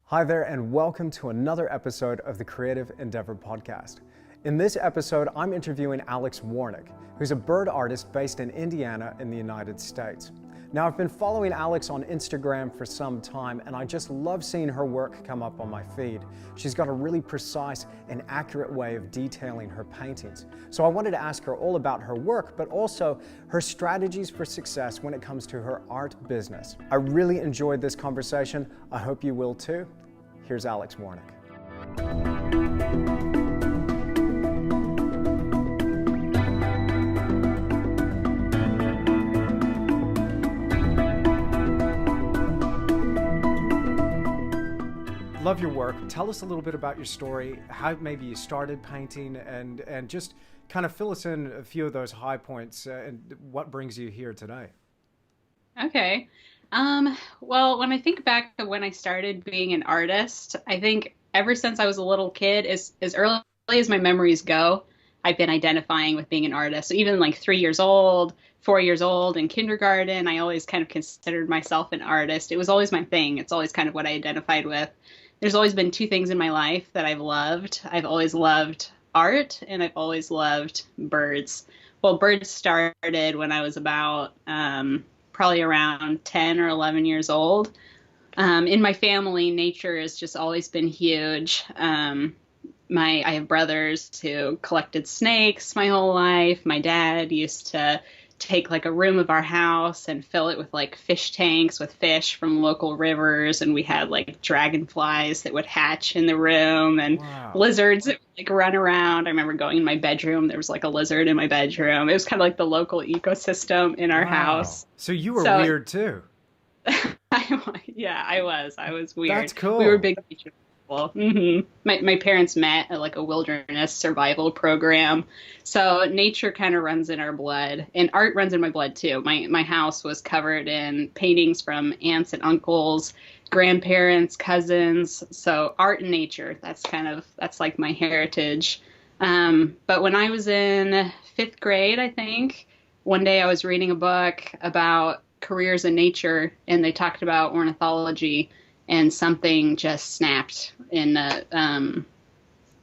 Hi there, and welcome to another episode of the Creative Endeavour podcast. In this episode, I'm interviewing Alex Warnick, who's a bird artist based in Indiana in the United States. Now, I've been following Alex on Instagram for some time, and I just love seeing her work come up on my feed. She's got a really precise and accurate way of detailing her paintings. So I wanted to ask her all about her work, but also her strategies for success when it comes to her art business. I really enjoyed this conversation. I hope you will too. Here's Alex Warnick. Love your work. Tell us a little bit about your story, how maybe you started painting, and just kind of fill us in a few of those high points and what brings you here today. Okay. Well, when I think back to when I started being an artist, I think ever since I was a little kid, as early as my memories go, I've been identifying with being an artist. So even like 3 years old, 4 years old in kindergarten, I always kind of considered myself an artist. It was always my thing. It's always kind of what I identified with. There's always been two things in my life that I've loved. I've always loved art and I've always loved birds. Well, birds started when I was about probably around 10 or 11 years old. In my family, nature has just always been huge. I have brothers who collected snakes my whole life. My dad used to take like a room of our house and fill it with like fish tanks with fish from local rivers, and we had like dragonflies that would hatch in the room and lizards that would like run around. I remember going in my bedroom, there was like a lizard in my bedroom. It was kind of like the local ecosystem in our house. So you were weird too. Yeah, I was weird. That's cool. We were big nature people. Mm-hmm. My parents met at like a wilderness survival program. So nature kind of runs in our blood, and art runs in my blood too. My house was covered in paintings from aunts and uncles, grandparents, cousins. So art and nature, that's like my heritage. But when I was in 5th grade, I think, one day I was reading a book about careers in nature, and they talked about ornithology, and something just snapped. And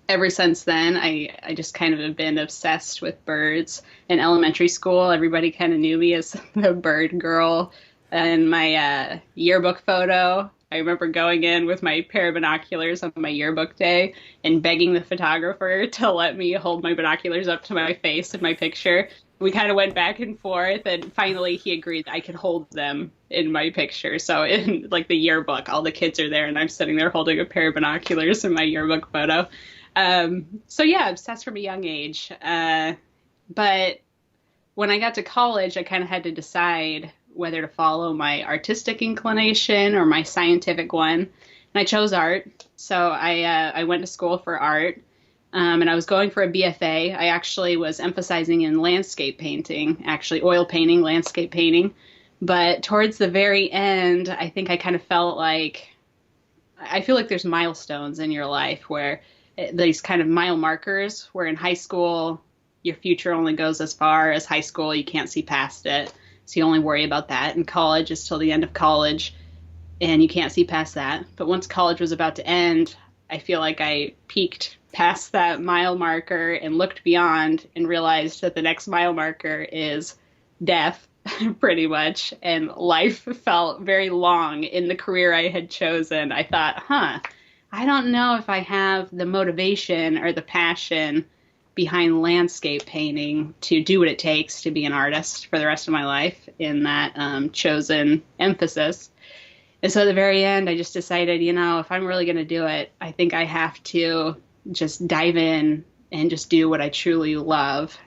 ever since then, I just kind of have been obsessed with birds. In elementary school, everybody kind of knew me as the bird girl. And my yearbook photo, I remember going in with my pair of binoculars on my yearbook day and begging the photographer to let me hold my binoculars up to my face in my picture. We kind of went back and forth, and finally he agreed that I could hold them in my picture. So in like the yearbook, all the kids are there and I'm sitting there holding a pair of binoculars in my yearbook photo. So yeah, obsessed from a young age. But when I got to college, I kind of had to decide whether to follow my artistic inclination or my scientific one. And I chose art. So I went to school for art. And I was going for a BFA. I actually was emphasizing in landscape painting, actually oil painting, landscape painting. But towards the very end, I think I kind of felt like, I feel like there's milestones in your life where these kind of mile markers, where in high school, your future only goes as far as high school. You can't see past it. So you only worry about that. And college is till the end of college, and you can't see past that. But once college was about to end, I feel like I peaked past that mile marker and looked beyond and realized that the next mile marker is death, pretty much. And life felt very long in the career I had chosen. I thought, I don't know if I have the motivation or the passion behind landscape painting to do what it takes to be an artist for the rest of my life in that chosen emphasis. And so at the very end, I just decided, if I'm really going to do it, I think I have to just dive in and just do what I truly love.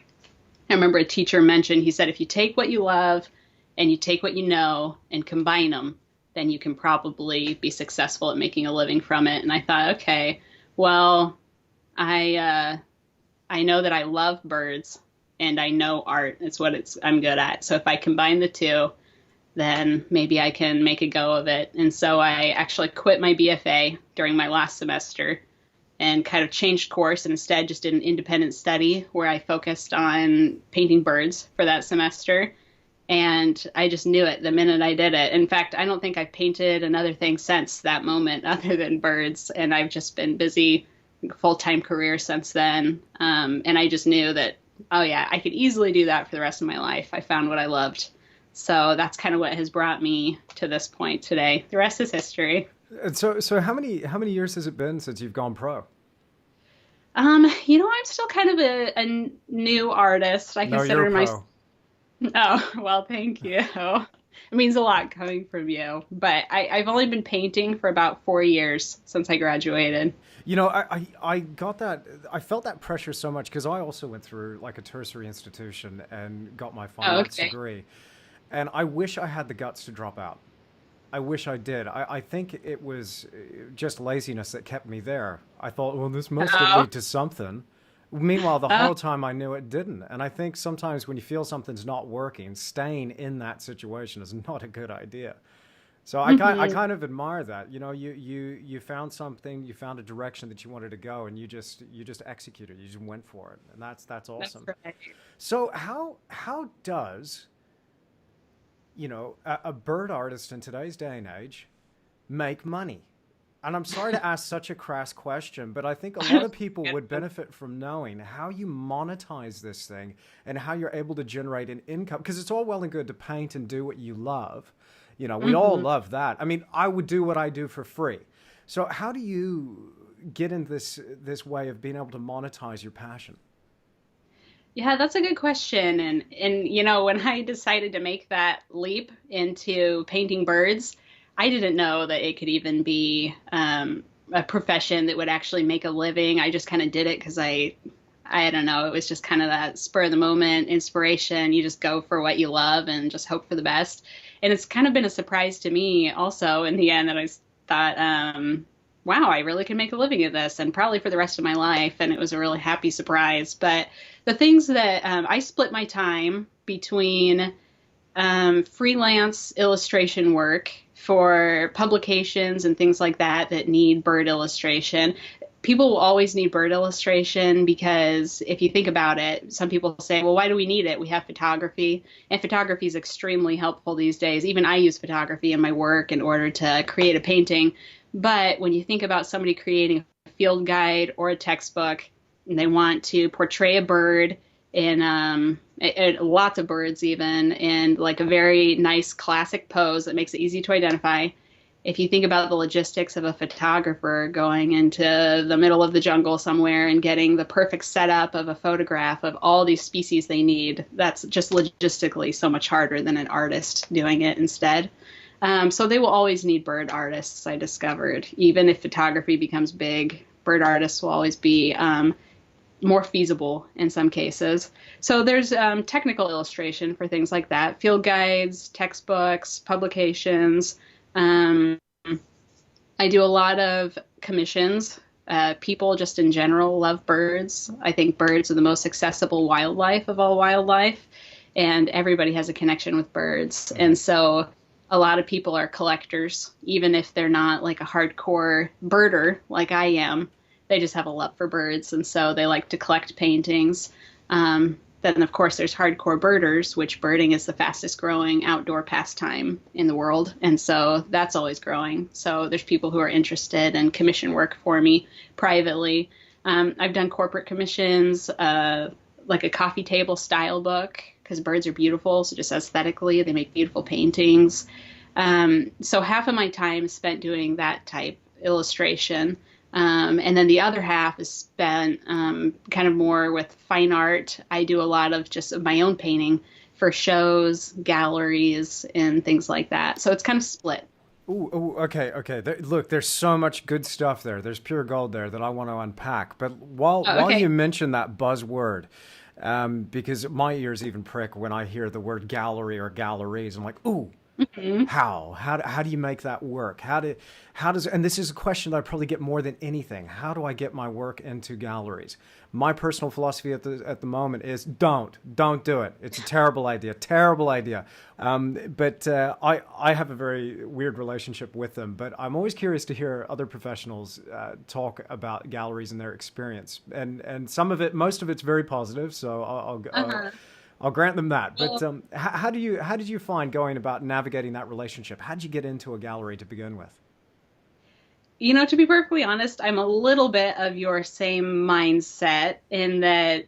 I remember a teacher mentioned, he said, if you take what you love and you take what you know and combine them, then you can probably be successful at making a living from it. And I thought, okay, well, I know that I love birds and I know art. It's what I'm good at. So if I combine the two, then maybe I can make a go of it. And so I actually quit my BFA during my last semester and kind of changed course and instead just did an independent study where I focused on painting birds for that semester. And I just knew it the minute I did it. In fact, I don't think I've painted another thing since that moment other than birds. And I've just been busy, full-time career since then. And I just knew that, oh yeah, I could easily do that for the rest of my life. I found what I loved. So that's kind of what has brought me to this point today. The rest is history. And so how many years has it been since you've gone pro? I'm still kind of a new artist. I No, you're a consider my pro. Oh, well, thank you. It means a lot coming from you. But I've only been painting for about 4 years since I graduated. I got that. I felt that pressure so much because I also went through like a tertiary institution and got my fine Oh, arts okay. degree. And I wish I had the guts to drop out. I wish I did. I think it was just laziness that kept me there. I thought, well, this must Oh, lead to something. Meanwhile, the oh, whole time I knew it didn't. And I think sometimes when you feel something's not working, staying in that situation is not a good idea. So I hmm kind of admire that. You found something, you found a direction that you wanted to go, and you just executed. You just went for it, and that's that's awesome. right. So how does a bird artist in today's day and age make money? And I'm sorry to ask such a crass question, but I think a lot of people would benefit from knowing how you monetize this thing and how you're able to generate an income. Because it's all well and good to paint and do what you love. We all hmm love that. I mean, I would do what I do for free. So how do you get in this way of being able to monetize your passion? Yeah, that's a good question. And when I decided to make that leap into painting birds, I didn't know that it could even be a profession that would actually make a living. I just kind of did it because I don't know, it was just kind of that spur of the moment inspiration. You just go for what you love and just hope for the best. And it's kind of been a surprise to me also in the end that thought, wow, I really can make a living at this and probably for the rest of my life. And it was a really happy surprise. But the things that I split my time between freelance illustration work for publications and things like that need bird illustration. People will always need bird illustration because if you think about it, some people say, well, why do we need it? We have photography, and photography is extremely helpful these days. Even I use photography in my work in order to create a painting. But when you think about somebody creating a field guide or a textbook, and they want to portray a bird in lots of birds even in like a very nice classic pose that makes it easy to identify. If you think about the logistics of a photographer going into the middle of the jungle somewhere and getting the perfect setup of a photograph of all these species they need, that's just logistically so much harder than an artist doing it instead. So they will always need bird artists, I discovered. Even if photography becomes big, bird artists will always be more feasible in some cases. So there's technical illustration for things like that, field guides, textbooks, publications. Um, I do a lot of commissions. People just in general love birds. I think birds are the most accessible wildlife of all wildlife, and everybody has a connection with birds. And so a lot of people are collectors, even if they're not like a hardcore birder like I am. They just have a love for birds, and so they like to collect paintings. Then, of course, there's hardcore birders, which birding is the fastest growing outdoor pastime in the world. And so that's always growing. So there's people who are interested and commission work for me privately. I've done corporate commissions, like a coffee table style book, because birds are beautiful. So just aesthetically, they make beautiful paintings. So half of my time is spent doing that type illustration. And then the other half is spent kind of more with fine art. I do a lot of just of my own painting for shows, galleries, and things like that. So it's kind of split. Ooh, okay, okay. Look, there's so much good stuff there. There's pure gold there that I want to unpack. But while Oh, while okay. you mention that buzzword, because my ears even prick when I hear the word gallery or galleries. I'm like, ooh, Mhm. how do you make that work? How does, and this is a question that I probably get more than anything. How do I get my work into galleries? My personal philosophy at the moment is don't do it. It's a terrible idea, terrible idea. But I have a very weird relationship with them. But I'm always curious to hear other professionals talk about galleries and their experience. And some of it, most of it's very positive. So Uh-huh. I'll grant them that. But Well, how did you find going about navigating that relationship? How did you get into a gallery to begin with? to be perfectly honest, I'm a little bit of your same mindset in that,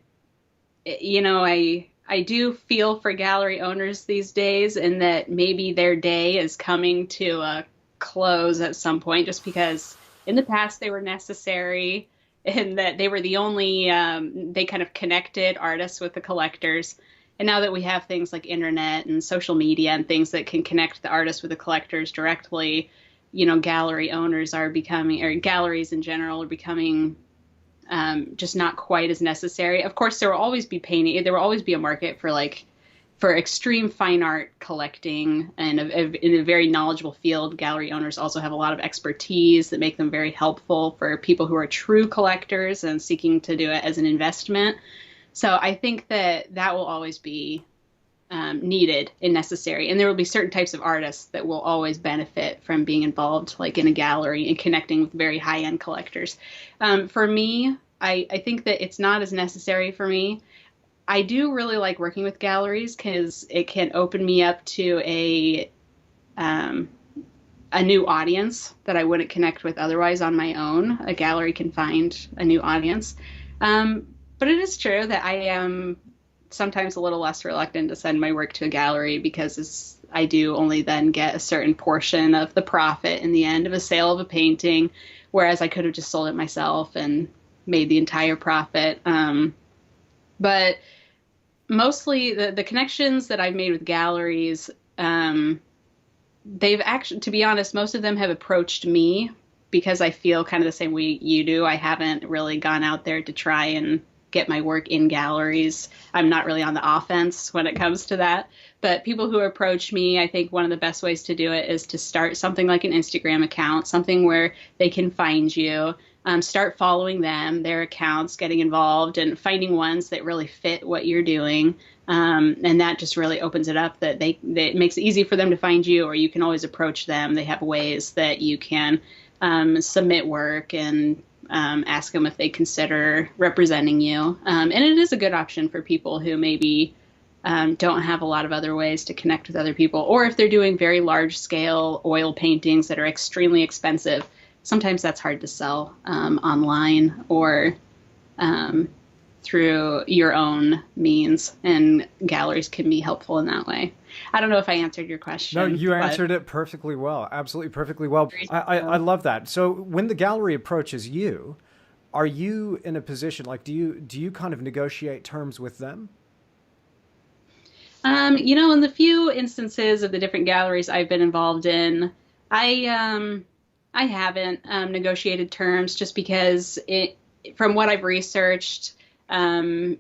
I do feel for gallery owners these days, and that maybe their day is coming to a close at some point, just because in the past they were necessary, and that they were the only they kind of connected artists with the collectors. And now that we have things like internet and social media and things that can connect the artists with the collectors directly, gallery owners are becoming, or galleries in general are becoming, just not quite as necessary. Of course, there will always be painting. There will always be a market for extreme fine art collecting, and in a very knowledgeable field. Gallery owners also have a lot of expertise that make them very helpful for people who are true collectors and seeking to do it as an investment. So I think that will always be needed and necessary. And there will be certain types of artists that will always benefit from being involved, like in a gallery and connecting with very high-end collectors. For me, I think that it's not as necessary for me. I do really like working with galleries because it can open me up to a new audience that I wouldn't connect with otherwise on my own. A gallery can find a new audience. But it is true that I am sometimes a little less reluctant to send my work to a gallery, because I do only then get a certain portion of the profit in the end of a sale of a painting, whereas I could have just sold it myself and made the entire profit. But mostly the connections that I've made with galleries, they've actually, to be honest, most of them have approached me because I feel kind of the same way you do. I haven't really gone out there to try and get my work in galleries. I'm not really on the offense when it comes to that. But people who approach me, I think one of the best ways to do it is to start something like an Instagram account, something where they can find you. Start following them, their accounts, getting involved, and finding ones that really fit what you're doing. And that just really opens it up, that it makes it easy for them to find you, or you can always approach them. They have ways that you can submit work and ask them if they consider representing you. And it is a good option for people who maybe don't have a lot of other ways to connect with other people, or if they're doing very large scale oil paintings that are extremely expensive. Sometimes that's hard to sell online or through your own means, and galleries can be helpful in that way. I don't know if I answered your question. No, you answered it perfectly well. Absolutely perfectly well. I love that. So when the gallery approaches you, are you in a position, like, do you kind of negotiate terms with them? In the few instances of the different galleries I've been involved in, I haven't negotiated terms, just because from what I've researched, the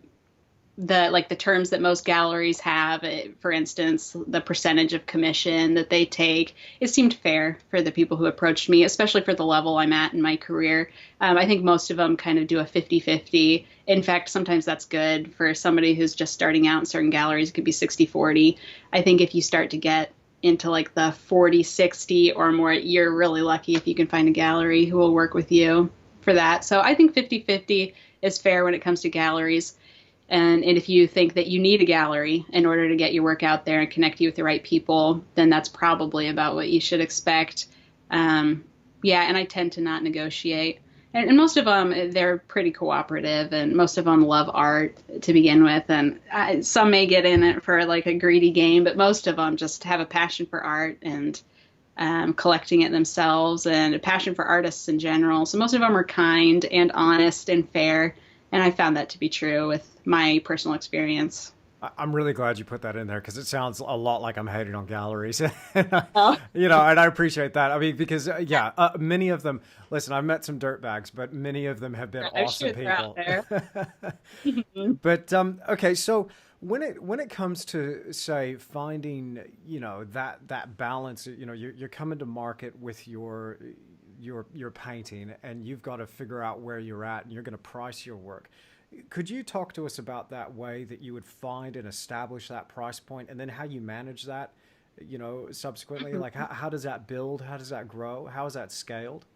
terms that most galleries have, for instance, the percentage of commission that they take, it seemed fair for the people who approached me, especially for the level I'm at in my career. I think most of them kind of do a 50-50. In fact, sometimes that's good for somebody who's just starting out in certain galleries. It could be 60-40. I think if you start to get into like the 40-60 or more, you're really lucky if you can find a gallery who will work with you for that. So I think 50-50 is fair when it comes to galleries. And if you think that you need a gallery in order to get your work out there and connect you with the right people, then that's probably about what you should expect. Yeah, and I tend to not negotiate. And most of them, they're pretty cooperative, and most of them love art to begin with. And some may get in it for like a greedy game, but most of them just have a passion for art and collecting it themselves, and a passion for artists in general. So most of them are kind and honest and fair. And I found that to be true with my personal experience. I'm really glad you put that in there, because it sounds a lot like I'm hating on galleries. Oh. And I appreciate that. I mean, because many of them, listen, I've met some dirtbags, but many of them have been awesome people. But okay, so when it comes to, say, finding, that balance, you're coming to market with your painting, and you've got to figure out where you're at, and you're going to price your work. Could you talk to us about that way that you would find and establish that price point, and then how you manage that, subsequently? Like, how does that build? How does that grow? How is that scaled?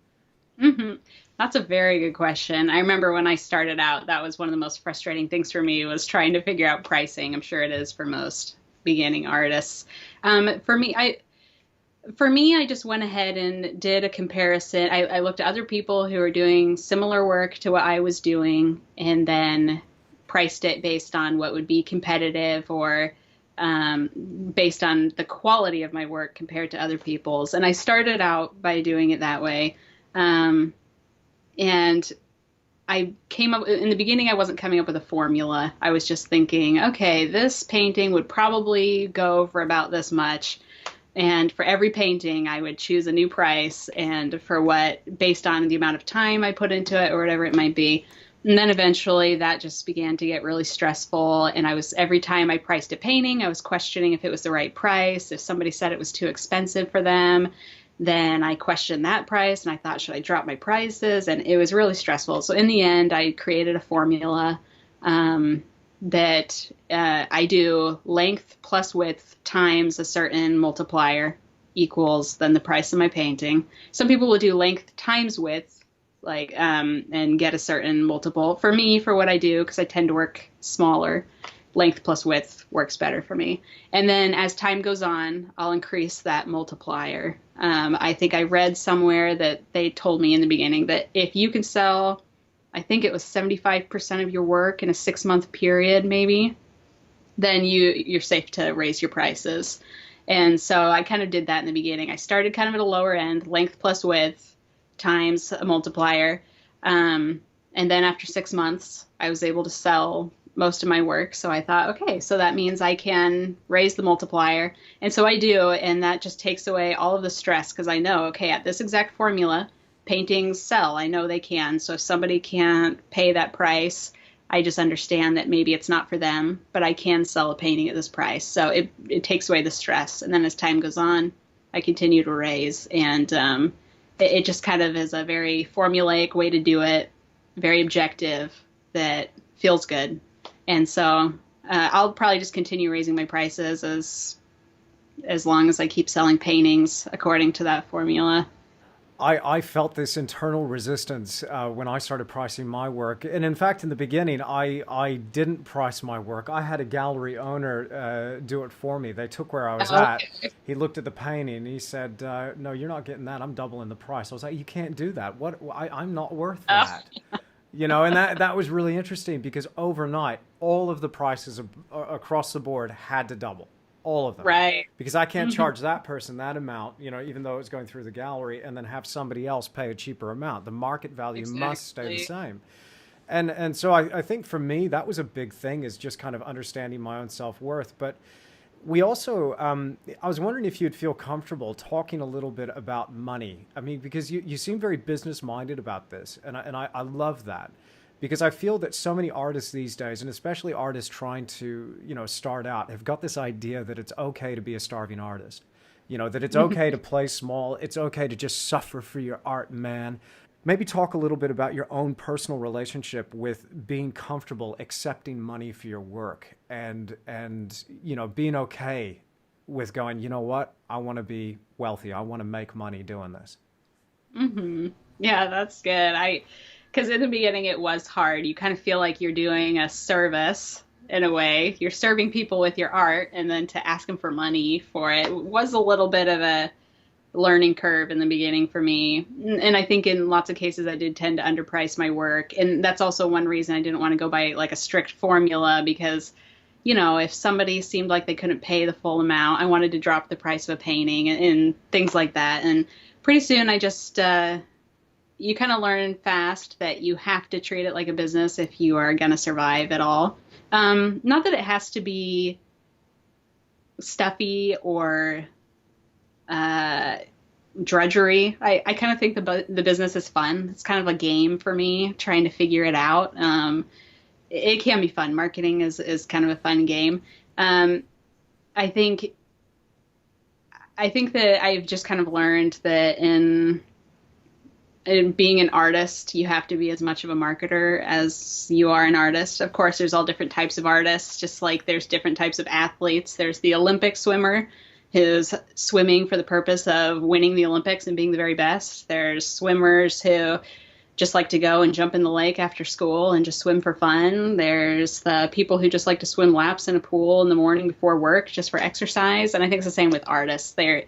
Hmm. That's a very good question. I remember when I started out, that was one of the most frustrating things for me was trying to figure out pricing. I'm sure it is for most beginning artists. For me, I just went ahead and did a comparison. I looked at other people who were doing similar work to what I was doing and then priced it based on what would be competitive or based on the quality of my work compared to other people's. And I started out by doing it that way. Um, and I came up in the beginning, I wasn't coming up with a formula. I was just thinking, okay, this painting would probably go for about this much. And for every painting, I would choose a new price and for what, based on the amount of time I put into it or whatever it might be. And then eventually that just began to get really stressful. And every time I priced a painting, I was questioning if it was the right price. If somebody said it was too expensive for them, then I questioned that price and I thought, should I drop my prices? And it was really stressful. So in the end, I created a formula that I do length plus width times a certain multiplier equals then the price of my painting. Some people will do length times width, and get a certain multiple. For me, for what I do, because I tend to work smaller, length plus width works better for me. And then as time goes on, I'll increase that multiplier. I think I read somewhere that they told me in the beginning that if you can sell, I think it was 75% of your work in a 6-month period, maybe, then you're safe to raise your prices. And so I kind of did that in the beginning. I started kind of at a lower end, length plus width times a multiplier. And then after 6 months, I was able to sell most of my work. So I thought, okay, so that means I can raise the multiplier. And so I do. And that just takes away all of the stress because I know, okay, at this exact formula, paintings sell. I know they can. So if somebody can't pay that price, I just understand that maybe it's not for them, but I can sell a painting at this price. So it takes away the stress. And then as time goes on, I continue to raise. And it just kind of is a very formulaic way to do it, very objective, that feels good. And so I'll probably just continue raising my prices as long as I keep selling paintings according to that formula. I felt this internal resistance when I started pricing my work. And in fact, in the beginning, I didn't price my work. I had a gallery owner do it for me. They took where I was at. Okay. He looked at the painting and he said, no, you're not getting that. I'm doubling the price. I was like, you can't do that. I'm not worth that. And that was really interesting because overnight, all of the prices across the board had to double. All of them. Right. Because I can't charge that person that amount, even though it's going through the gallery, and then have somebody else pay a cheaper amount. The market value must stay the same. And so I think for me, that was a big thing, is just kind of understanding my own self-worth. But we also, I was wondering if you'd feel comfortable talking a little bit about money. I mean, because you seem very business-minded about this, and I love that. Because I feel that so many artists these days, and especially artists trying to, start out, have got this idea that it's okay to be a starving artist. That it's okay to play small. It's okay to just suffer for your art, man. Maybe talk a little bit about your own personal relationship with being comfortable accepting money for your work and being okay with going, you know what? I want to be wealthy. I want to make money doing this. Hmm. Yeah, that's good. Because in the beginning it was hard. You kind of feel like you're doing a service in a way. You're serving people with your art, and then to ask them for money for it was a little bit of a learning curve in the beginning for me. And I think in lots of cases I did tend to underprice my work. And that's also one reason I didn't want to go by like a strict formula because, if somebody seemed like they couldn't pay the full amount, I wanted to drop the price of a painting and things like that. And pretty soon I just... you kind of learn fast that you have to treat it like a business if you are going to survive at all. Not that it has to be stuffy or drudgery. I kind of think the business is fun. It's kind of a game for me, trying to figure it out. It can be fun. Marketing is kind of a fun game. I think that I've just kind of learned that in being an artist, you have to be as much of a marketer as you are an artist. Of course, there's all different types of artists, just like there's different types of athletes. There's the Olympic swimmer who's swimming for the purpose of winning the Olympics and being the very best. There's swimmers who just like to go and jump in the lake after school and just swim for fun. There's the people who just like to swim laps in a pool in the morning before work just for exercise. And I think it's the same with artists. There are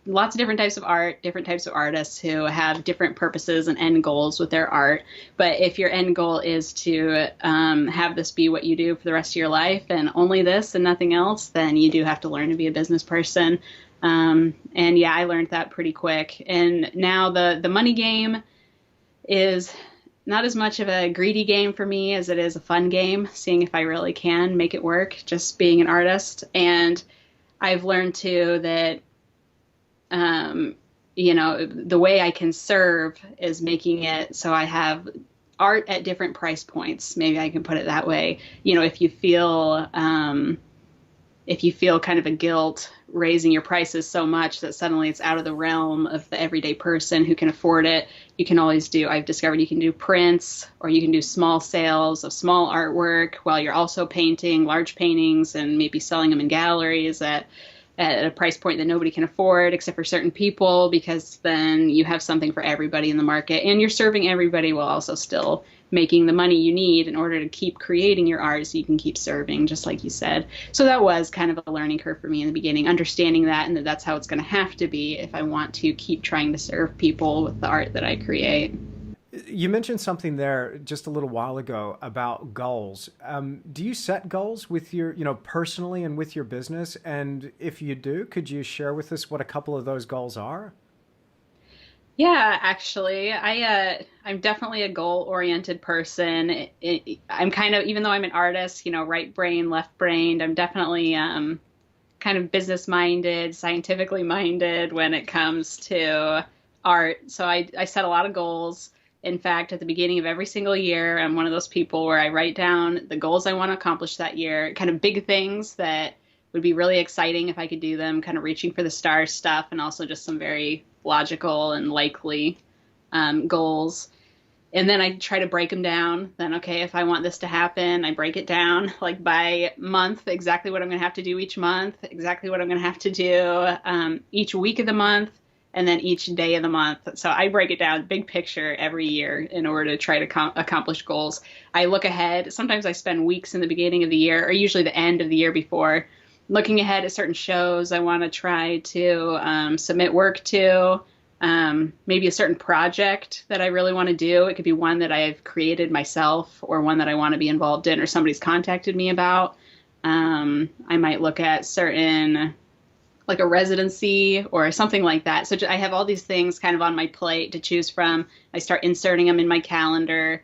lots of different types of art, different types of artists who have different purposes and end goals with their art. But if your end goal is to have this be what you do for the rest of your life and only this and nothing else, then you do have to learn to be a business person. And yeah, I learned that pretty quick. And now the money game is not as much of a greedy game for me as it is a fun game, seeing if I really can make it work, just being an artist. And I've learned too that, the way I can serve is making it so I have art at different price points. Maybe I can put it that way. If you feel kind of a guilt raising your prices so much that suddenly it's out of the realm of the everyday person who can afford it, I've discovered you can do prints, or you can do small sales of small artwork while you're also painting large paintings and maybe selling them in galleries at a price point that nobody can afford except for certain people, because then you have something for everybody in the market and you're serving everybody while also still making the money you need in order to keep creating your art so you can keep serving, just like you said. So that was kind of a learning curve for me in the beginning, understanding that, and that's how it's going to have to be if I want to keep trying to serve people with the art that I create. You mentioned something there just a little while ago about goals. Do you set goals with your, personally and with your business? And if you do, could you share with us what a couple of those goals are? Yeah, actually, I'm definitely a goal-oriented person. I'm kind of, even though I'm an artist, right brain, left brained, I'm definitely kind of business-minded, scientifically minded when it comes to art. So I set a lot of goals. In fact, at the beginning of every single year, I'm one of those people where I write down the goals I want to accomplish that year, kind of big things that would be really exciting if I could do them, kind of reaching for the stars stuff, and also just some very logical and likely goals. And then I try to break them down. Then, okay, if I want this to happen, I break it down like by month, exactly what I'm going to have to do each month, exactly what I'm going to have to do each week of the month, and then each day of the month. So I break it down, big picture every year in order to try to accomplish goals. I look ahead. Sometimes I spend weeks in the beginning of the year, or usually the end of the year before, looking ahead at certain shows I want to try to submit work to, maybe a certain project that I really want to do. It could be one that I've created myself or one that I want to be involved in or somebody's contacted me about. I might look at certain, like a residency or something like that. So I have all these things kind of on my plate to choose from. I start inserting them in my calendar,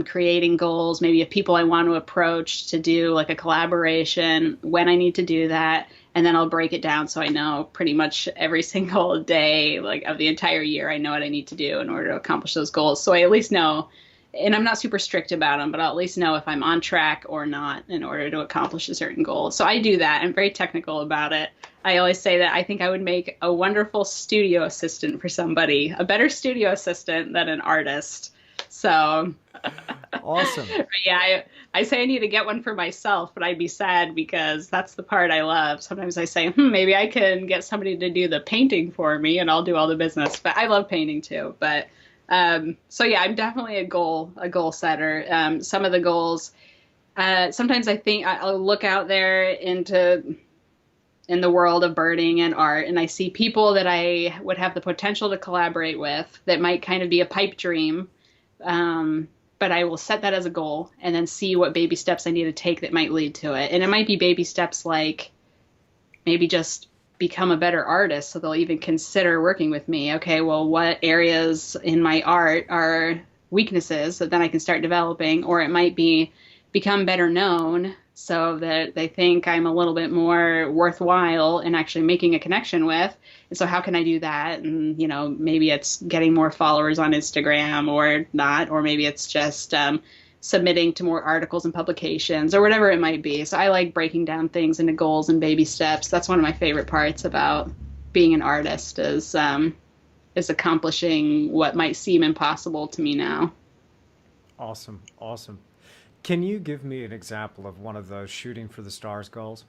creating goals, maybe of people I want to approach to do like a collaboration, when I need to do that. And then I'll break it down so I know pretty much every single day, like of the entire year, I know what I need to do in order to accomplish those goals. So I at least know, and I'm not super strict about them, but I'll at least know if I'm on track or not in order to accomplish a certain goal. So I do that. I'm very technical about it. I always say that I think I would make a wonderful studio assistant for somebody, a better studio assistant than an artist. So Awesome. yeah, I say I need to get one for myself, but I'd be sad because that's the part I love. Sometimes I say, maybe I can get somebody to do the painting for me and I'll do all the business. But I love painting too. But so yeah, I'm definitely a goal setter. Some of the goals, sometimes I think I'll look out there in the world of birding and art, and I see people that I would have the potential to collaborate with that might kind of be a pipe dream. But I will set that as a goal and then see what baby steps I need to take that might lead to it. And it might be baby steps like maybe just become a better artist so they'll even consider working with me. Okay, well, what areas in my art are weaknesses that then I can start developing? Or it might be become better known so that they think I'm a little bit more worthwhile in actually making a connection with. And so how can I do that? And, maybe it's getting more followers on Instagram or not, or maybe it's just submitting to more articles and publications or whatever it might be. So I like breaking down things into goals and baby steps. That's one of my favorite parts about being an artist is accomplishing what might seem impossible to me now. Awesome. Awesome. Can you give me an example of one of those shooting for the stars goals?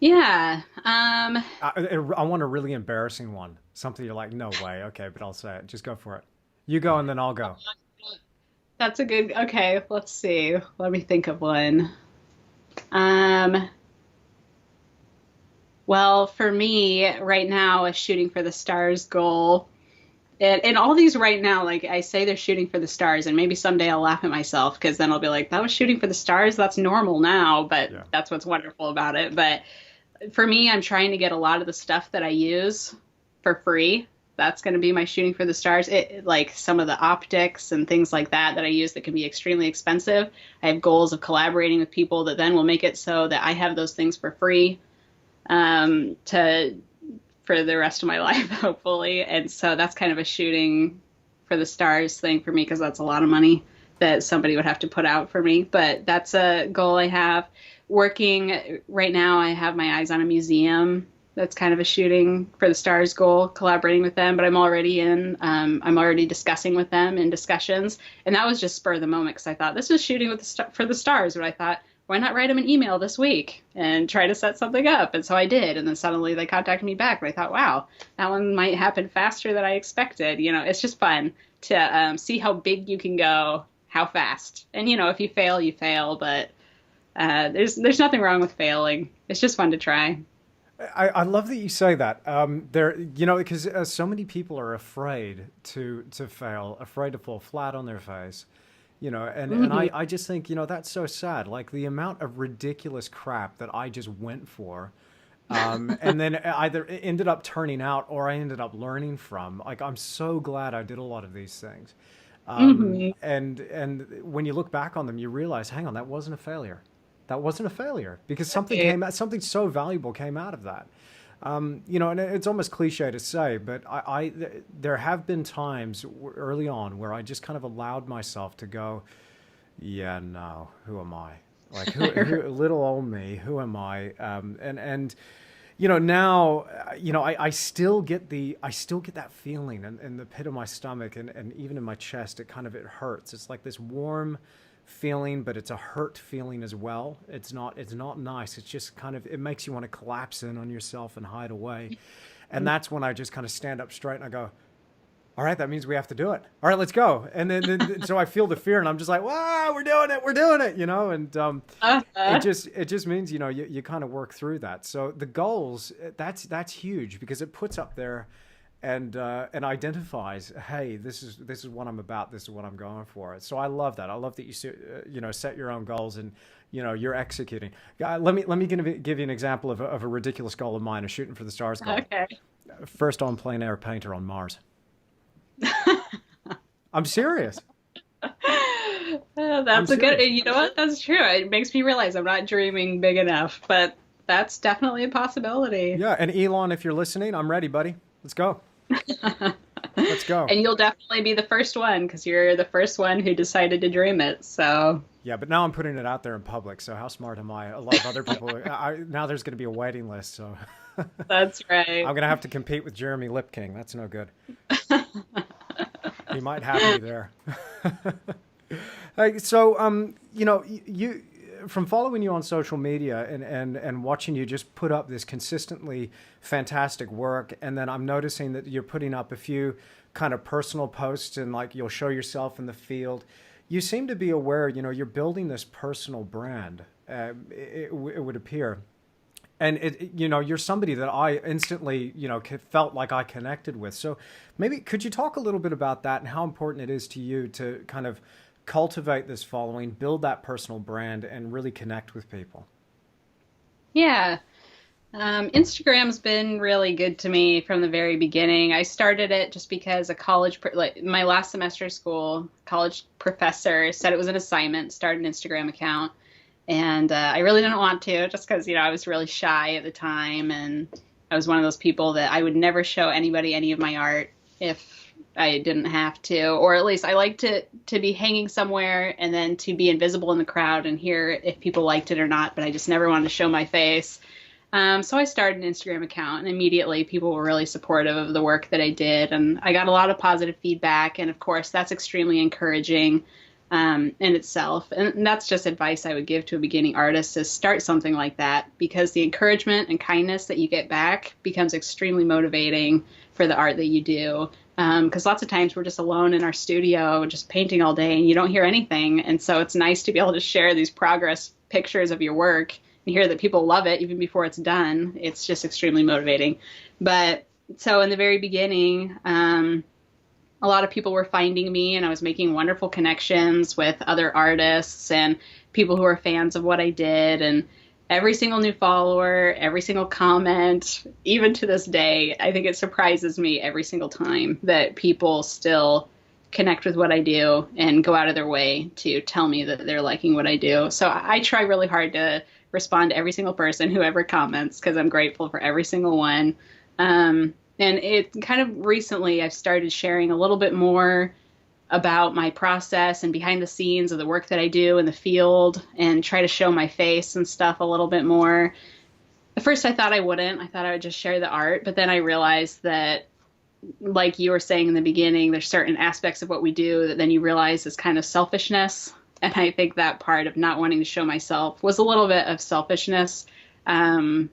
Yeah. I want a really embarrassing one. Something you're like, no way. Okay, but I'll say it. Just go for it. You go and then I'll go. That's a good. Okay, let's see. Let me think of one. Um, well, for me right now, a shooting for the stars goal. And all these right now, like I say, they're shooting for the stars, and maybe someday I'll laugh at myself because then I'll be like, that was shooting for the stars. That's normal now, but Yeah. that's what's wonderful about it. But for me, I'm trying to get a lot of the stuff that I use for free. That's going to be my shooting for the stars. Like some of the optics and things like that I use that can be extremely expensive. I have goals of collaborating with people that then will make it so that I have those things for free to for the rest of my life, hopefully. And so that's kind of a shooting for the stars thing for me because that's a lot of money that somebody would have to put out for me. But that's a goal I have. Working right now, I have my eyes on a museum. That's kind of a shooting for the stars goal, collaborating with them. But I'm already discussing with them in discussions. And that was just spur of the moment because I thought this is shooting with for the stars. But I thought, why not write them an email this week and try to set something up? And so I did. And then suddenly they contacted me back. And I thought, wow, that one might happen faster than I expected. It's just fun to see how big you can go, how fast. And, if you fail, you fail. But there's nothing wrong with failing. It's just fun to try. I love that you say that. Because so many people are afraid to fail, afraid to fall flat on their face. And I just think, that's so sad. Like the amount of ridiculous crap that I just went for, and then either it ended up turning out or I ended up learning from. Like, I'm so glad I did a lot of these things. And when you look back on them, you realize, hang on, that wasn't a failure. That wasn't a failure because something so valuable came out of that. And it's almost cliche to say, but there have been times early on where I just kind of allowed myself to go, yeah, no, who am I? Like, little old me, who am I? Now, I still get that feeling in the pit of my stomach and even in my chest. It hurts. It's like this warm feeling, but it's a hurt feeling as well. It's not nice. It's just it makes you want to collapse in on yourself and hide away. And that's when I just kind of stand up straight and I go, all right, that means we have to do it. All right, let's go. And then so I feel the fear and I'm just like, wow, we're doing it, and it just means, you kind of work through that. So the goals, that's huge because it puts up there and identifies, hey, this is what I'm about. This is what I'm going for. So I love that. I love that you set your own goals and you're executing. Let me give you an example of a ridiculous goal of mine, a shooting for the stars goal. Okay. First on plein air painter on Mars. I'm serious. That's a good. You know what? That's true. It makes me realize I'm not dreaming big enough, but that's definitely a possibility. Yeah, and Elon, if you're listening, I'm ready, buddy. Let's go. Let's go. And you'll definitely be the first one because you're the first one who decided to dream it. So. Yeah, but now I'm putting it out there in public. So how smart am I? A lot of other people. Now there's going to be a waiting list. So. That's right. I'm going to have to compete with Jeremy Lipking. That's no good. He might have me there. So, you from following you on social media and watching you just put up this consistently fantastic work, and then I'm noticing that you're putting up a few kind of personal posts and like you'll show yourself in the field. You seem to be aware, you're building this personal brand. It would appear. And you're somebody that I instantly, felt like I connected with. So maybe could you talk a little bit about that and how important it is to you to kind of cultivate this following, build that personal brand, and really connect with people? Yeah. Instagram's been really good to me from the very beginning. I started it just because my last semester of school, college professor said it was an assignment, start an Instagram account. And I really didn't want to just because, I was really shy at the time. And I was one of those people that I would never show anybody any of my art if I didn't have to. Or at least I like to be hanging somewhere and then to be invisible in the crowd and hear if people liked it or not. But I just never wanted to show my face. So I started an Instagram account and immediately people were really supportive of the work that I did. And I got a lot of positive feedback. And of course, that's extremely encouraging. in itself. And that's just advice I would give to a beginning artist, is start something like that, because the encouragement and kindness that you get back becomes extremely motivating for the art that you do. Because lots of times we're just alone in our studio, just painting all day, and you don't hear anything. And so it's nice to be able to share these progress pictures of your work and hear that people love it even before it's done. It's just extremely motivating. But so in the very beginning, a lot of people were finding me, and I was making wonderful connections with other artists and people who are fans of what I did. And every single new follower, every single comment, even to this day, I think it surprises me every single time that people still connect with what I do and go out of their way to tell me that they're liking what I do. So I try really hard to respond to every single person who ever comments, because I'm grateful for every single one. And it kind of recently I've started sharing a little bit more about my process and behind the scenes of the work that I do in the field, and try to show my face and stuff a little bit more. At first I thought I wouldn't. I thought I would just share the art, but then I realized that, like you were saying in the beginning, there's certain aspects of what we do that then you realize is kind of selfishness. And I think that part of not wanting to show myself was a little bit of selfishness. I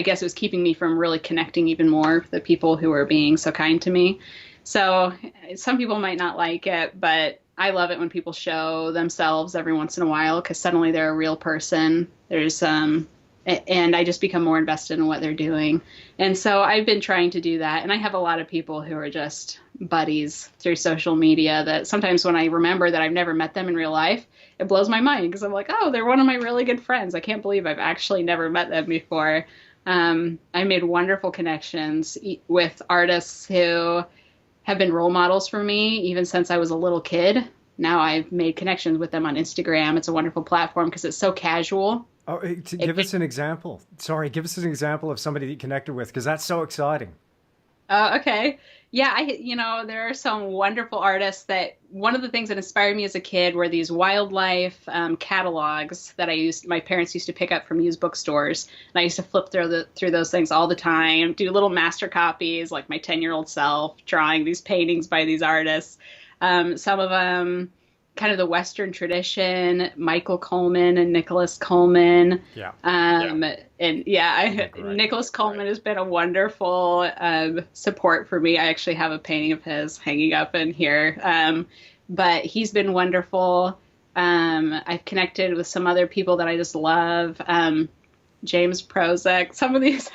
guess it was keeping me from really connecting even more with the people who were being so kind to me. So some people might not like it, but I love it when people show themselves every once in a while, because suddenly they're a real person. And I just become more invested in what they're doing. And so I've been trying to do that. And I have a lot of people who are just buddies through social media that sometimes when I remember that I've never met them in real life, it blows my mind, because I'm like, oh, they're one of my really good friends. I can't believe I've actually never met them before. I made wonderful connections with artists who have been role models for me even since I was a little kid. Now I've made connections with them on Instagram. It's a wonderful platform because it's so casual. Oh, give us an example. Sorry, give us an example of somebody that you connected with, because that's so exciting. Okay. Yeah, there are some wonderful artists that one of the things that inspired me as a kid were these wildlife catalogs that my parents used to pick up from used bookstores. And I used to flip through those things all the time, do little master copies, like my 10-year-old self, drawing these paintings by these artists. Some of them kind of the Western tradition, Michael Coleman and Nicholas Coleman. Yeah. Nicholas Coleman has been a wonderful support for me. I actually have a painting of his hanging up in here. But he's been wonderful. I've connected with some other people that I just love. James Prozac. Some of these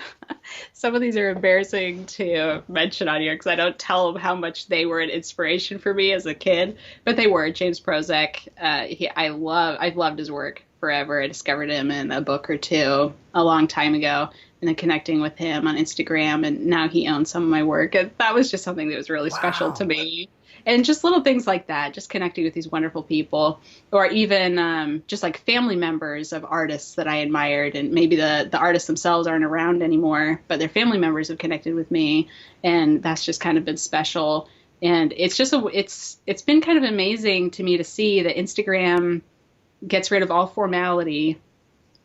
are embarrassing to mention on here because I don't tell them how much they were an inspiration for me as a kid, but they were. James Prozac. I've loved his work forever. I discovered him in a book or two a long time ago, and then connecting with him on Instagram, and now he owns some of my work. And that was just something that was really special to me. And just little things like that, just connecting with these wonderful people, or even just like family members of artists that I admired. And maybe the artists themselves aren't around anymore, but their family members have connected with me. And that's just kind of been special. And it's just it's been kind of amazing to me to see that Instagram gets rid of all formality.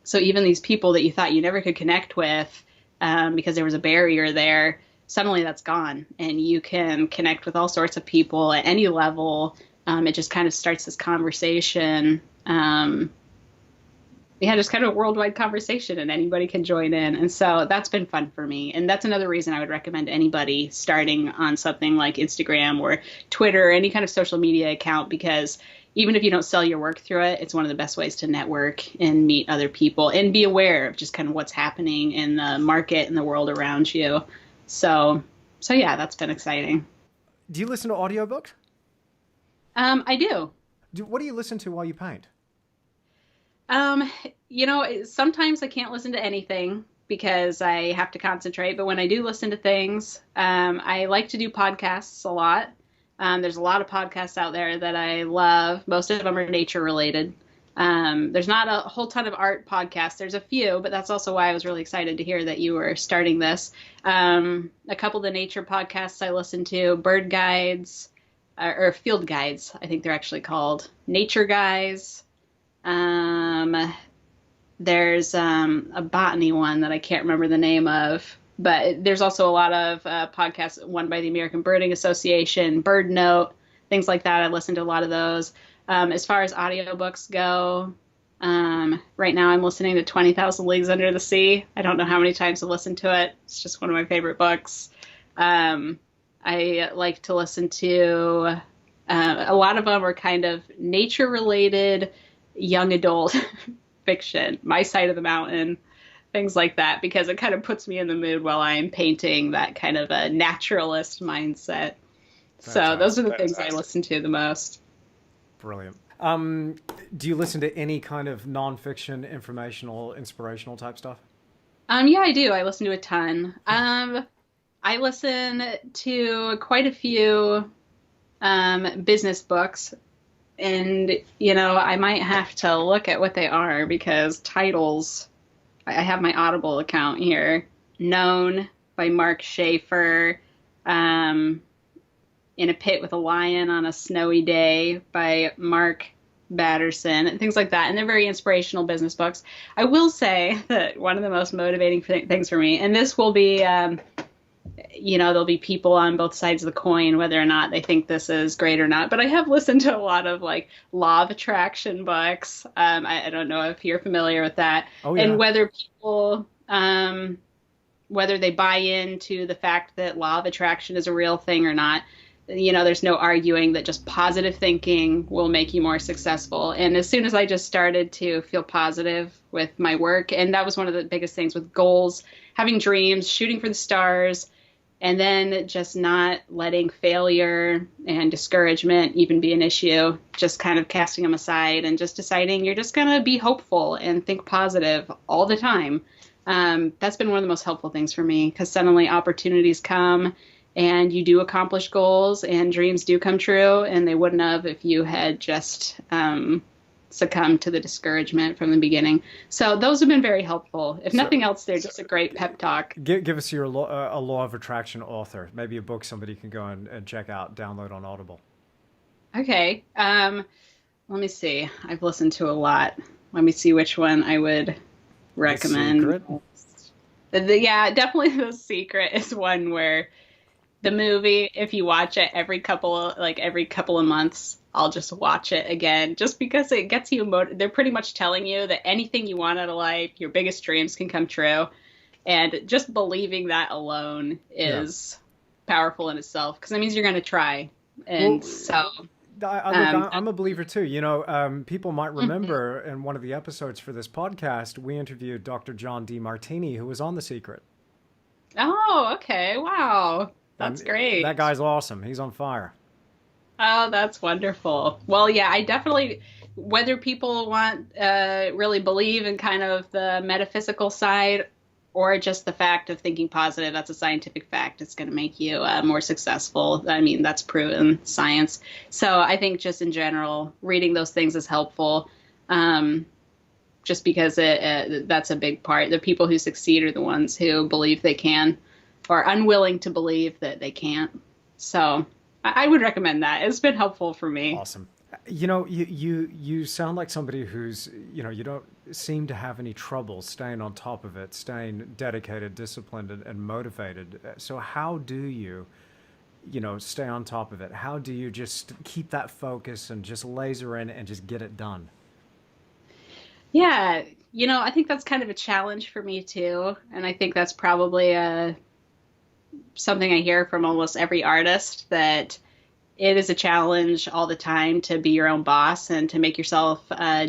So even these people that you thought you never could connect with because there was a barrier there, suddenly that's gone, and you can connect with all sorts of people at any level. It just kind of starts this conversation. Just kind of a worldwide conversation, and anybody can join in. And so that's been fun for me. And that's another reason I would recommend anybody starting on something like Instagram or Twitter, or any kind of social media account, because even if you don't sell your work through it, it's one of the best ways to network and meet other people and be aware of just kind of what's happening in the market and the world around you. So yeah, that's been exciting. Do you listen to audiobooks? I do. What do you listen to while you paint? Sometimes I can't listen to anything because I have to concentrate. But when I do listen to things, I like to do podcasts a lot. There's a lot of podcasts out there that I love. Most of them are nature related. There's not a whole ton of art podcasts. There's a few, but that's also why I was really excited to hear that you were starting this. A couple of the nature podcasts I listen to, bird guides, or field guides, I think they're actually called. Nature Guys. There's a botany one that I can't remember the name of. But there's also a lot of podcasts, one by the American Birding Association, Bird Note. things like that. I listen to a lot of those. As far as audiobooks go, right now I'm listening to 20,000 Leagues Under the Sea. I don't know how many times I've listened to it. It's just one of my favorite books. I like to listen to, a lot of them are kind of nature related, young adult fiction, My Side of the Mountain, things like that, because it kind of puts me in the mood while I'm painting that kind of a naturalist mindset. So those are the things I listen to the most. Brilliant. Do you listen to any kind of nonfiction, informational, inspirational type stuff? Yeah, I do. I listen to a ton. I listen to quite a few business books, and I might have to look at what they are because titles. I have my Audible account here. Known by Mark Schaefer. In a Pit with a Lion on a Snowy Day by Mark Batterson, and things like that. And they're very inspirational business books. I will say that one of the most motivating things for me, and this will be, there'll be people on both sides of the coin, whether or not they think this is great or not. But I have listened to a lot of like law of attraction books. I don't know if you're familiar with that. Oh, yeah. And whether people, whether they buy into the fact that law of attraction is a real thing or not. There's no arguing that just positive thinking will make you more successful. And as soon as I just started to feel positive with my work, and that was one of the biggest things with goals, having dreams, shooting for the stars, and then just not letting failure and discouragement even be an issue, just kind of casting them aside and just deciding you're just going to be hopeful and think positive all the time. That's been one of the most helpful things for me, because suddenly opportunities come and you do accomplish goals and dreams do come true, and they wouldn't have if you had just succumbed to the discouragement from the beginning. So those have been very helpful. If nothing else, they're just a great pep talk. Give us your a law of attraction author, maybe a book somebody can go and check out, download on Audible. Okay. Let me see. I've listened to a lot. Let me see which one I would recommend. The Secret? Yeah, definitely The Secret is one where the movie, if you watch it every couple of months, I'll just watch it again, just because it gets you they're pretty much telling you that anything you want out of life, your biggest dreams can come true. And just believing that alone is powerful in itself, because that means you're going to try. And I'm a believer too. People might remember in one of the episodes for this podcast, we interviewed Dr. John DeMartini, who was on The Secret. Oh, okay. Wow. That's great. That guy's awesome. He's on fire. Oh, that's wonderful. Well, yeah, I definitely, whether people want, really believe in kind of the metaphysical side or just the fact of thinking positive, that's a scientific fact. It's going to make you more successful. I mean, that's proven science. So I think just in general, reading those things is helpful. Just because that's a big part. The people who succeed are the ones who believe they can, or unwilling to believe that they can't. So I would recommend that. It's been helpful for me. Awesome. You sound like somebody who's, you don't seem to have any trouble staying on top of it, staying dedicated, disciplined, and motivated. So how do you, stay on top of it? How do you just keep that focus and just laser in and just get it done? Yeah, I think that's kind of a challenge for me too. And I think that's probably something I hear from almost every artist, that it is a challenge all the time to be your own boss and to make yourself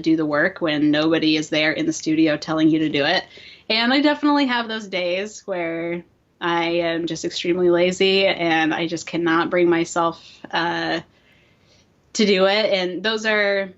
do the work when nobody is there in the studio telling you to do it. And I definitely have those days where I am just extremely lazy and I just cannot bring myself to do it. And those are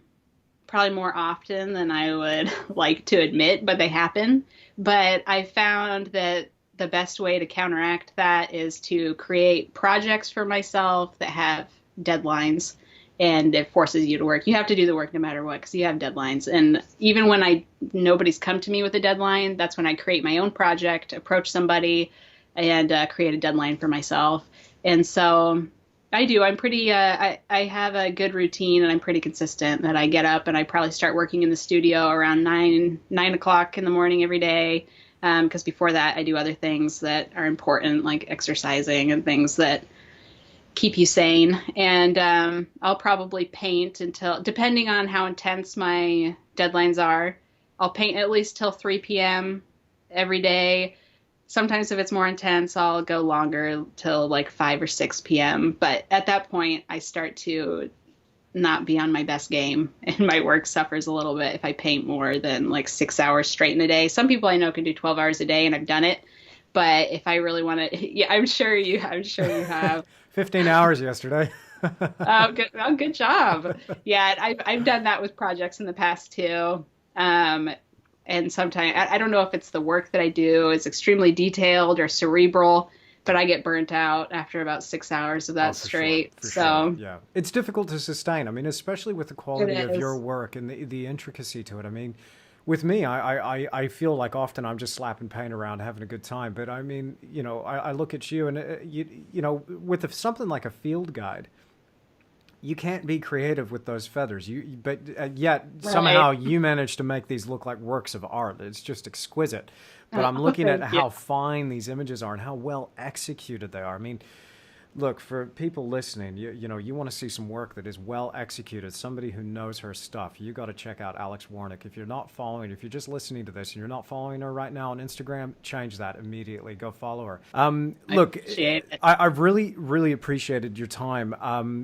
probably more often than I would like to admit, but they happen. But I found that the best way to counteract that is to create projects for myself that have deadlines, and it forces you to work. You have to do the work no matter what, because you have deadlines. And even when nobody's come to me with a deadline, that's when I create my own project, approach somebody, and create a deadline for myself. And so I do. I'm pretty, I have a good routine, and I'm pretty consistent that I get up and I probably start working in the studio around 9 o'clock in the morning every day. Because before that, I do other things that are important, like exercising and things that keep you sane. And I'll probably paint until, depending on how intense my deadlines are, I'll paint at least till 3 p.m. every day. Sometimes if it's more intense, I'll go longer till like 5 or 6 p.m. But at that point, I start to not be on my best game, and my work suffers a little bit if I paint more than like 6 hours straight in a day. Some people I know can do 12 hours a day, and I've done it. But if I really want to, yeah, I'm sure you have. 15 hours yesterday. Good job. Yeah, I've done that with projects in the past too. And sometimes I don't know if it's the work that I do is extremely detailed or cerebral, but I get burnt out after about 6 hours of that straight. Sure. Yeah, it's difficult to sustain. I mean, especially with the quality of your work and the intricacy to it. I mean, with me, I feel like often I'm just slapping paint around, having a good time. But I mean, I look at you and with something like a field guide, you can't be creative with those feathers. But yet somehow you manage to make these look like works of art. It's just exquisite. But I'm looking at how fine these images are and how well executed they are. I mean, look, for people listening, you want to see some work that is well executed, somebody who knows her stuff. You got to check out Alex Warnick. If you're just listening to this and you're not following her right now on Instagram, change that immediately. Go follow her. Look, I've really, really appreciated your time.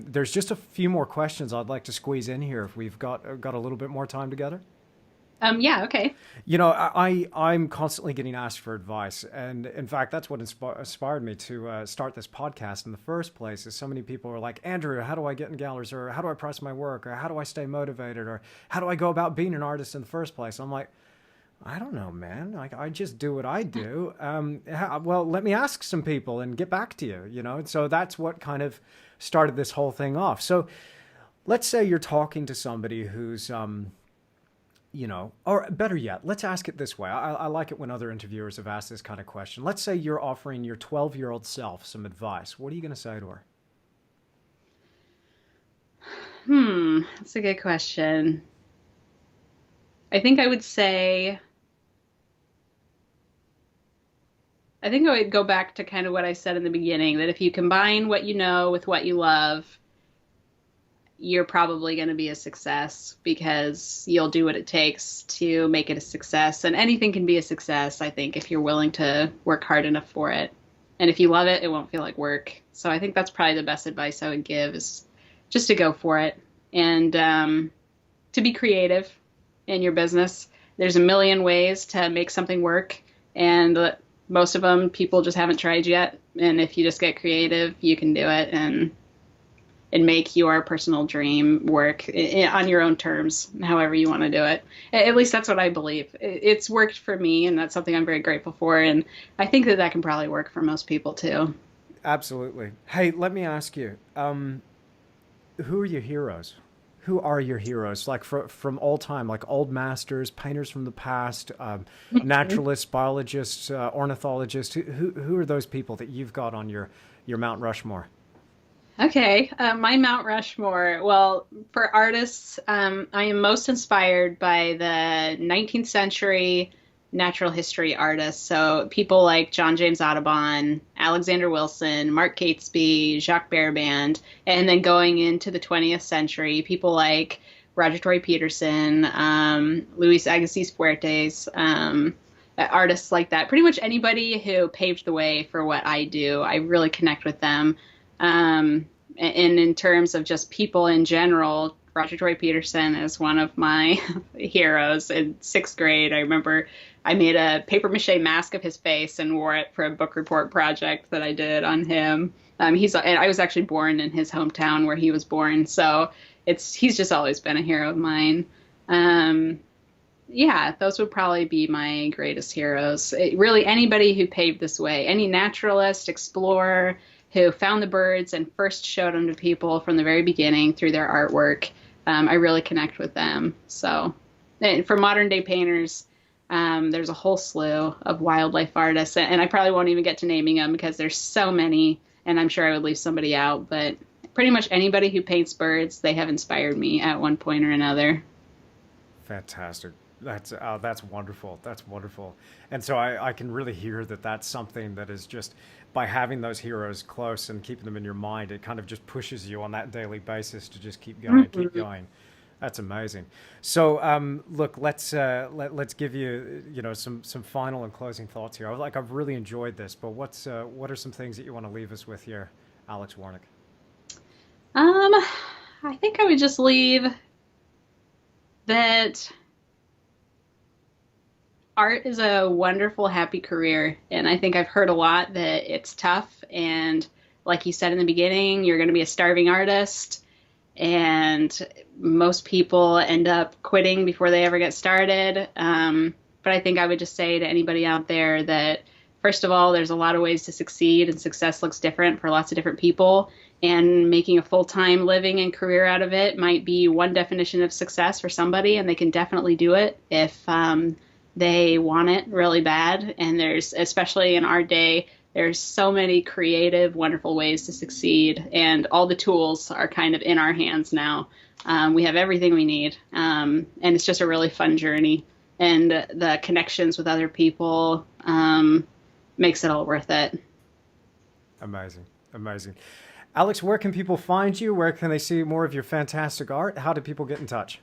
There's just a few more questions I'd like to squeeze in here if we've got a little bit more time together. Yeah, okay. I'm constantly getting asked for advice. And in fact, that's what inspired me to start this podcast in the first place, is so many people are like, Andrew, how do I get in galleries? Or how do I price my work? Or how do I stay motivated? Or how do I go about being an artist in the first place? I'm like, I don't know, man. Like, I just do what I do. Well, let me ask some people and get back to you, And so that's what kind of started this whole thing off. So let's say you're talking to somebody who's... or better yet, let's ask it this way. I like it when other interviewers have asked this kind of question. Let's say you're offering your 12-year-old self some advice. What are you going to say to her? That's a good question. I think I would go back to kind of what I said in the beginning, that if you combine what you know with what you love, you're probably going to be a success, because you'll do what it takes to make it a success. And anything can be a success, I think, if you're willing to work hard enough for it. And if you love it, it won't feel like work. So I think that's probably the best advice I would give, is just to go for it, and to be creative in your business. There's a million ways to make something work, and most of them people just haven't tried yet. And if you just get creative, you can do it and make your personal dream work on your own terms, however you want to do it. At least that's what I believe. It's worked for me, and that's something I'm very grateful for. And I think that can probably work for most people too. Absolutely. Hey, let me ask you, who are your heroes? Who are your heroes? Like from all time, like old masters, painters from the past, naturalists, biologists, ornithologists. Who are those people that you've got on your Mount Rushmore? Okay, my Mount Rushmore. Well, for artists, I am most inspired by the 19th century natural history artists. So people like John James Audubon, Alexander Wilson, Mark Catesby, Jacques Barraband, and then going into the 20th century, people like Roger Tory Peterson, Luis Agassiz Fuertes, artists like that. Pretty much anybody who paved the way for what I do, I really connect with them. And in terms of just people in general, Roger Tory Peterson is one of my heroes. In 6th grade, I remember I made a paper mache mask of his face and wore it for a book report project that I did on him. And I was actually born in his hometown where he was born, so he's just always been a hero of mine. Yeah, those would probably be my greatest heroes. Really, anybody who paved this way, any naturalist, explorer, who found the birds and first showed them to people from the very beginning through their artwork. I really connect with them. So for modern day painters, there's a whole slew of wildlife artists, and I probably won't even get to naming them because there's so many, and I'm sure I would leave somebody out, but pretty much anybody who paints birds, they have inspired me at one point or another. Fantastic. That's wonderful. That's wonderful. And so I can really hear that that's something that is just by having those heroes close and keeping them in your mind, it kind of just pushes you on that daily basis to just keep going, keep going. That's amazing. So look, let's give you some final and closing thoughts here. I've really enjoyed this, but what are some things that you want to leave us with here, Alex Warnick? I think I would just leave that art is a wonderful, happy career. And I think I've heard a lot that it's tough. And like you said in the beginning, you're going to be a starving artist. And most people end up quitting before they ever get started. But I think I would just say to anybody out there that, first of all, there's a lot of ways to succeed, and success looks different for lots of different people. And making a full-time living and career out of it might be one definition of success for somebody, and they can definitely do it if they want it really bad. And there's, especially in our day, there's so many creative, wonderful ways to succeed, and all the tools are kind of in our hands now. We have everything we need, and it's just a really fun journey. And the connections with other people makes it all worth it. Amazing, amazing. Alex, where can people find you? Where can they see more of your fantastic art? How do people get in touch?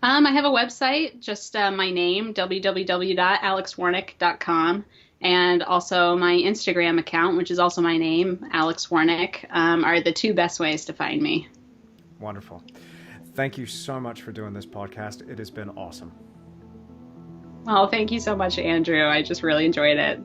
I have a website, just my name, www.alexwarnick.com, and also my Instagram account, which is also my name, Alex Warnick, are the two best ways to find me. Wonderful. Thank you so much for doing this podcast. It has been awesome. Oh, thank you so much, Andrew. I just really enjoyed it.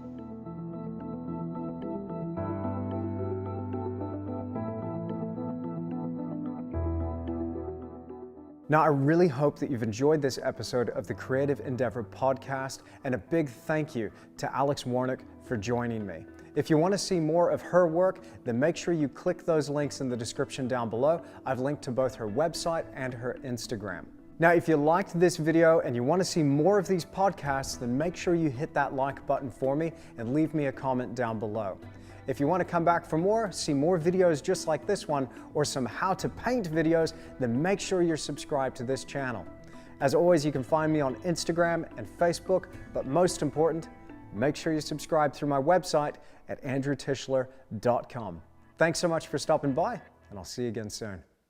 Now, I really hope that you've enjoyed this episode of the Creative Endeavour podcast, and a big thank you to Alex Warnick for joining me. If you want to see more of her work, then make sure you click those links in the description down below. I've linked to both her website and her Instagram. Now, if you liked this video and you want to see more of these podcasts, then make sure you hit that like button for me and leave me a comment down below. If you want to come back for more, see more videos just like this one, or some how to paint videos, then make sure you're subscribed to this channel. As always, you can find me on Instagram and Facebook, but most important, make sure you subscribe through my website at andrewtischler.com. Thanks so much for stopping by, and I'll see you again soon.